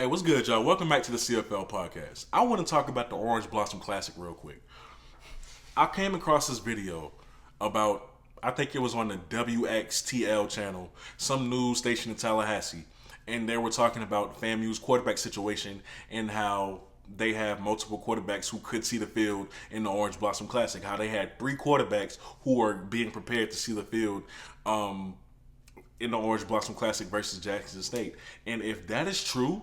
Hey, what's good, y'all? Welcome back to the CFL podcast. I want to talk about the Orange Blossom Classic real quick. I came across this video about, I think it was on the WXTL channel, some news station in Tallahassee, and they were talking about FAMU's quarterback situation and how they have multiple quarterbacks who could see the field in the Orange Blossom Classic. How they had three quarterbacks who are being prepared to see the field in the Orange Blossom Classic versus Jackson State. And if that is true,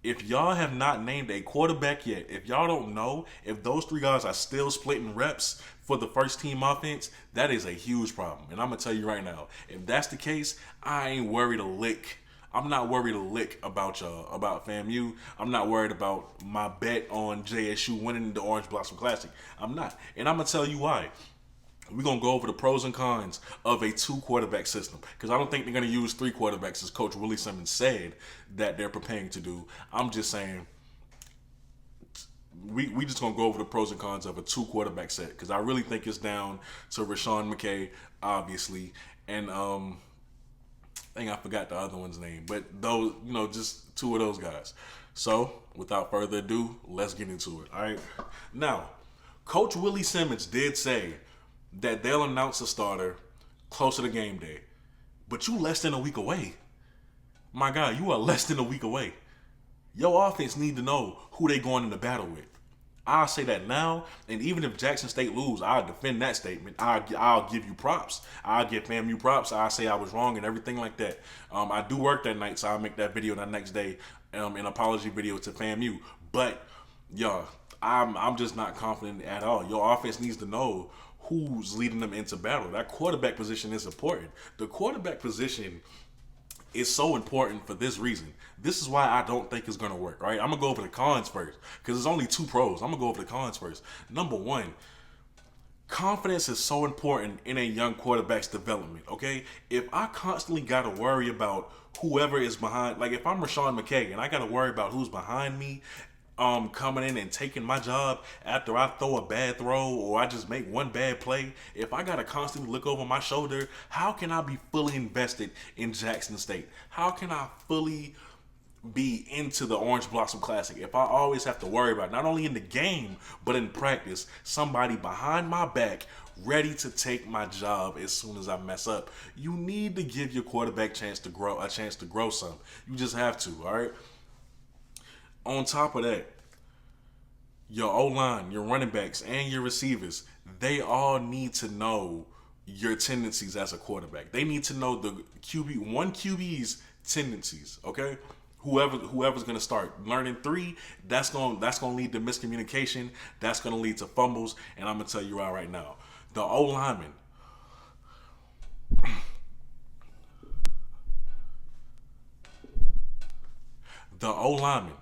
if y'all have not named a quarterback yet, if y'all don't know if those three guys are still splitting reps for the first team offense, that is a huge problem. And I'm going to tell you right now, if that's the case, I ain't worried a lick. I'm not worried a lick about y'all, about FAMU. I'm not worried about my bet on JSU winning the Orange Blossom Classic. I'm not. And I'm going to tell you why. We're going to go over the pros and cons of a two-quarterback system, because I don't think they're going to use three quarterbacks, as Coach Willie Simmons said that they're preparing to do. I'm just saying we just going to go over the pros and cons of a two-quarterback set, because I really think it's down to Rashawn McKay, obviously, and I think I forgot the other one's name, but those, just two of those guys. So, without further ado, let's get into it, all right? Now, Coach Willie Simmons did say that they'll announce a starter closer to game day. But you less than a week away. My God, you are less than a week away. Your offense need to know who they going into battle with. I'll say that now, and even if Jackson State lose, I'll defend that statement. I'll give you props. I'll give FAMU props. I'll say I was wrong and everything like that. I do work that night, so I'll make that video that next day, an apology video to FAMU. But, y'all, I'm just not confident at all. Your offense needs to know who's leading them into battle. That quarterback position is important. The quarterback position is so important for this reason. This is why I don't think it's going to work, right? I'm going to go over the cons first, because there's only two pros. I'm going to go over the cons first. Number one, confidence is so important in a young quarterback's development, okay? If I constantly got to worry about whoever is behind, like if I'm Rashawn McKay and I got to worry about who's behind me, coming in and taking my job after I throw a bad throw or I just make one bad play, if I gotta constantly look over my shoulder, how can I be fully invested in Jackson State? How can I fully be into the Orange Blossom Classic if I always have to worry about, not only in the game but in practice, somebody behind my back ready to take my job as soon as I mess up? You need to give your quarterback a chance to grow some. You just have to, all right? On top of that, your O-line, your running backs, and your receivers, they all need to know your tendencies as a quarterback. They need to know the QB's tendencies, okay? Whoever's gonna start. Learning three, that's gonna lead to miscommunication, that's gonna lead to fumbles, and I'm gonna tell you right now. The O-lineman. The O-lineman.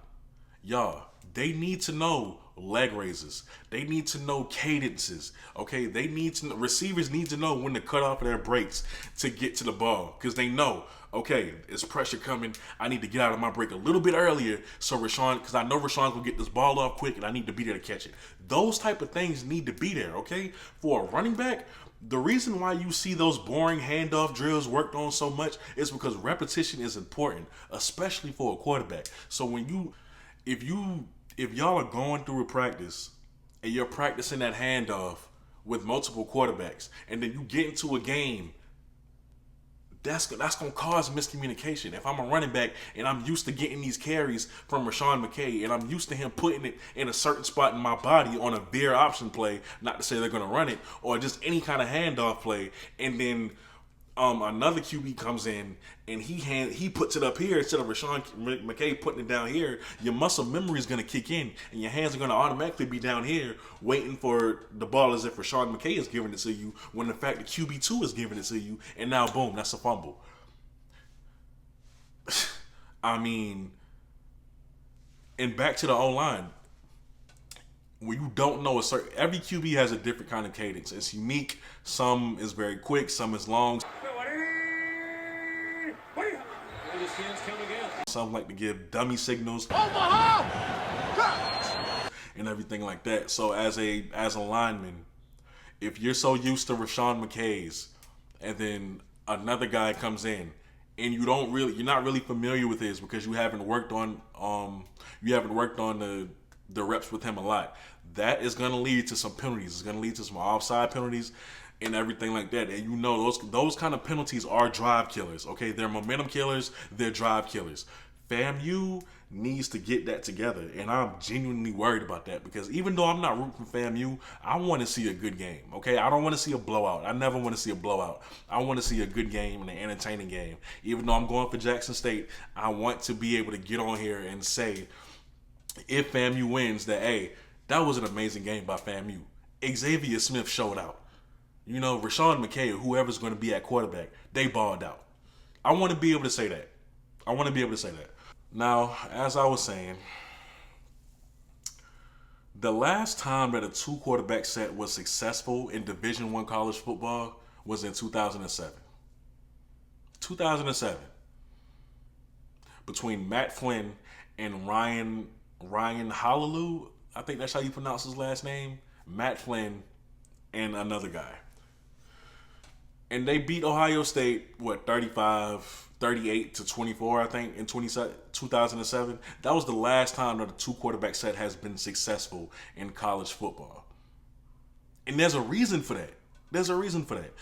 Y'all, they need to know leg raises. They need to know cadences. Okay, receivers need to know when to cut off their brakes to get to the ball, because they know, okay, it's pressure coming. I need to get out of my break a little bit earlier so because I know Rashawn's gonna get this ball off quick and I need to be there to catch it. Those type of things need to be there, okay? For a running back, the reason why you see those boring handoff drills worked on so much is because repetition is important, especially for a quarterback. So if y'all are going through a practice and you're practicing that handoff with multiple quarterbacks, and then you get into a game, that's going to cause miscommunication. If I'm a running back and I'm used to getting these carries from Rashawn McKay and I'm used to him putting it in a certain spot in my body on a veer option play, not to say they're going to run it, or just any kind of handoff play, and then another QB comes in and he puts it up here instead of Rashawn McKay putting it down here, your muscle memory is going to kick in and your hands are going to automatically be down here waiting for the ball as if Rashawn McKay is giving it to you, when in fact the QB2 is giving it to you, and now boom, that's a fumble. I mean, and back to the O-line, where you don't know every QB has a different kind of cadence. It's unique. Some is very quick, some is long. Some like to give dummy signals and everything like that. So as a lineman, if you're so used to Rashawn McKay's and then another guy comes in and you're not really familiar with his because you haven't worked on the reps with him a lot. That is going to lead to some penalties. It's going to lead to some offside penalties and everything like that. And you know those kind of penalties are drive killers. Okay, they're momentum killers. They're drive killers. FAMU needs to get that together, and I'm genuinely worried about that because even though I'm not rooting for FAMU, I want to see a good game. Okay, I don't want to see a blowout. I never want to see a blowout. I want to see a good game and an entertaining game. Even though I'm going for Jackson State, I want to be able to get on here and say, if FAMU wins, that hey, that was an amazing game by FAMU. Xavier Smith showed out. You know, Rashawn McKay or whoever's going to be at quarterback, they balled out. I want to be able to say that. I want to be able to say that. Now, as I was saying, the last time that a two quarterback set was successful in Division I college football was in 2007. 2007. Between Matt Flynn and Ryan Hallelujah, I think that's how you pronounce his last name. Matt Flynn and another guy. And they beat Ohio State, 38 to 24, I think, in 2007. That was the last time that a two quarterback set has been successful in college football. And there's a reason for that. There's a reason for that.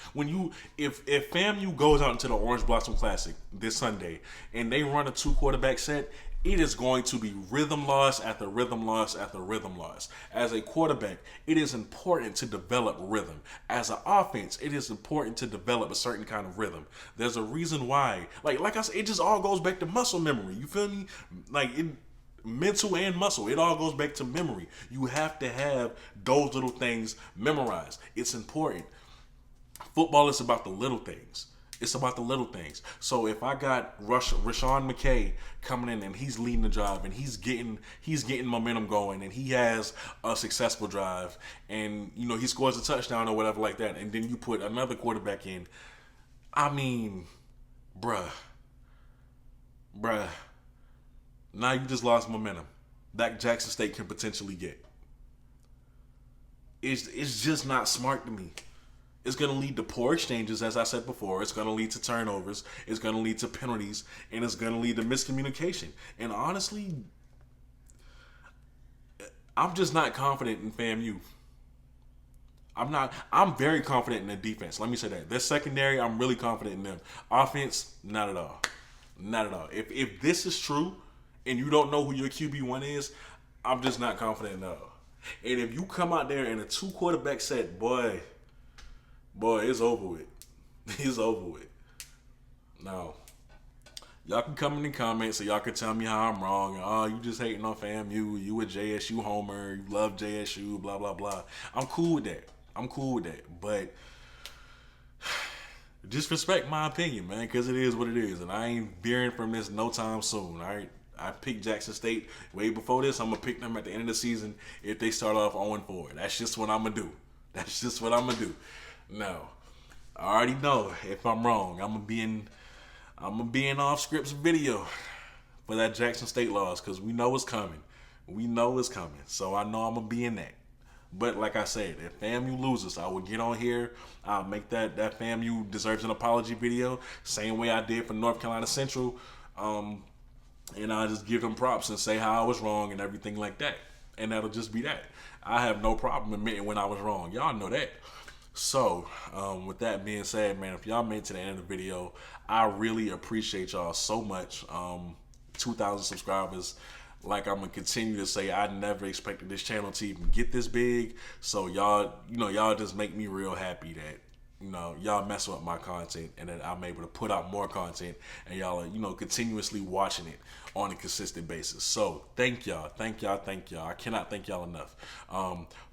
If FAMU goes out into the Orange Blossom Classic this Sunday and they run a two quarterback set, it is going to be rhythm loss after rhythm loss after rhythm loss. As a quarterback, it is important to develop rhythm. As an offense, it is important to develop a certain kind of rhythm. There's a reason why. Like I said, it just all goes back to muscle memory. You feel me? Mental and muscle. It all goes back to memory. You have to have those little things memorized. It's important. Football is about the little things. It's about the little things. So if I got Rashawn McKay coming in and he's leading the drive and he's getting momentum going and he has a successful drive and you know he scores a touchdown or whatever like that, and then you put another quarterback in, I mean, bruh, now you just lost momentum that Jackson State can potentially get. It's just not smart to me. It's going to lead to poor exchanges, as I said before. It's going to lead to turnovers. It's going to lead to penalties. And it's going to lead to miscommunication. And honestly, I'm just not confident in FAMU. I'm very confident in their defense. Let me say that. Their secondary, I'm really confident in them. Offense, not at all. Not at all. If this is true and you don't know who your QB1 is, I'm just not confident at all. And if you come out there in a two quarterback set, boy, it's over with. It's over with. Now, y'all can come in the comments so y'all can tell me how I'm wrong. Oh, you just hating on FAMU. You a JSU homer. You love JSU, blah, blah, blah. I'm cool with that. But just respect my opinion, man, because it is what it is. And I ain't veering from this no time soon, all right? I picked Jackson State way before this. I'm going to pick them at the end of the season if they start off 0-4. That's just what I'm going to do. Now, I already know if I'm wrong. I'm gonna be in off scripts video for that Jackson State loss because we know it's coming. So I know I'm gonna be in that. But like I said, if FAMU loses, I will get on here. I'll make that FAMU deserves an apology video, same way I did for North Carolina Central. And I'll just give them props and say how I was wrong and everything like that. And that'll just be that. I have no problem admitting when I was wrong. Y'all know that. So, with that being said, man, if y'all made it to the end of the video, I really appreciate y'all so much. 2,000 subscribers. Like I'm gonna continue to say, I never expected this channel to even get this big. So y'all just make me real happy that y'all mess with my content and that I'm able to put out more content and y'all are continuously watching it on a consistent basis. So thank y'all. I cannot thank y'all enough.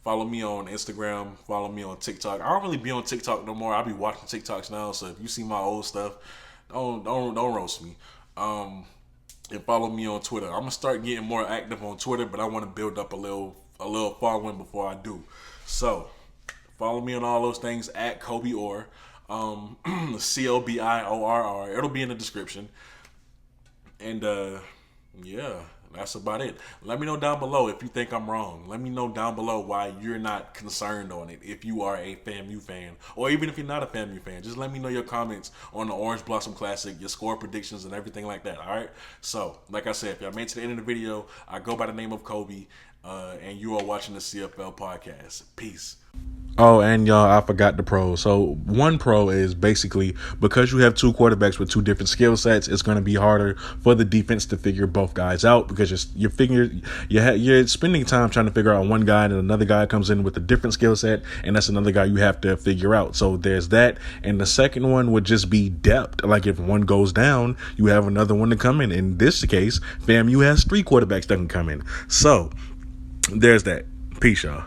Follow me on Instagram, follow me on TikTok. I don't really be on TikTok no more. I be watching TikToks now, so if you see my old stuff, don't roast me. And follow me on Twitter. I'm gonna start getting more active on Twitter, but I want to build up a little following before I do. So follow me on all those things at Kobe Orr, COBIORR. It'll be in the description. And yeah, That's about it. Let me know down below if you think I'm wrong. Let me know down below why you're not concerned on it. If you are a FAMU fan, or even if you're not a FAMU fan, just let me know your comments on the Orange Blossom Classic, your score predictions, and everything like that. All right. So, like I said, if y'all made it to the end of the video, I go by the name of Kobe, and you are watching the CFL podcast. Peace. Oh, and y'all, I forgot the pros. So one pro is basically because you have two quarterbacks with two different skill sets, it's going to be harder for the defense to figure both guys out because you're spending time trying to figure out one guy, and another guy comes in with a different skill set, and that's another guy you have to figure out. So there's that. And the second one would just be depth. Like if one goes down, you have another one to come in. In this case, FAMU has three quarterbacks that can come in. So there's that. Peace, y'all.